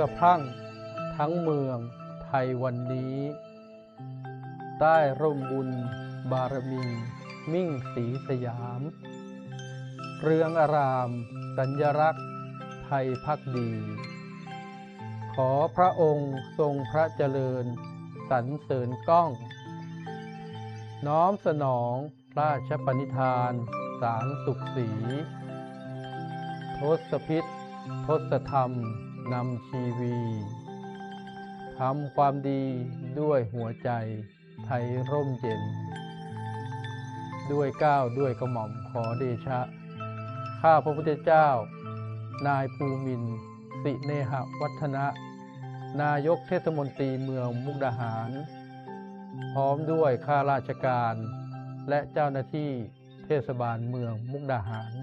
ะพรั่งทั้งเมืองไทยวันนี้ใต้ร่มบุญบารมีมิ่งศรีสยามเรืองอารามสัญลักษณ์ไทยภักดี ขอพระองค์ทรงพระเจริญสรรเสริญก้อง น้อมสนองราชปณิธานสารสุขศรีทศพิธทศธรรมนำชีวีทำความดีด้วยหัวใจไทยร่มเย็นด้วยเกล้าด้วยกระหม่อมขอเดชะข้าพระพุทธเจ้านายภูมินทร์สิเนหวัฒนะนายกเทศมนตรีเมืองมุกดาหารพร้อมด้วยข้าราชการและเจ้าหน้าที่เทศบาลเมืองมุกดาหาร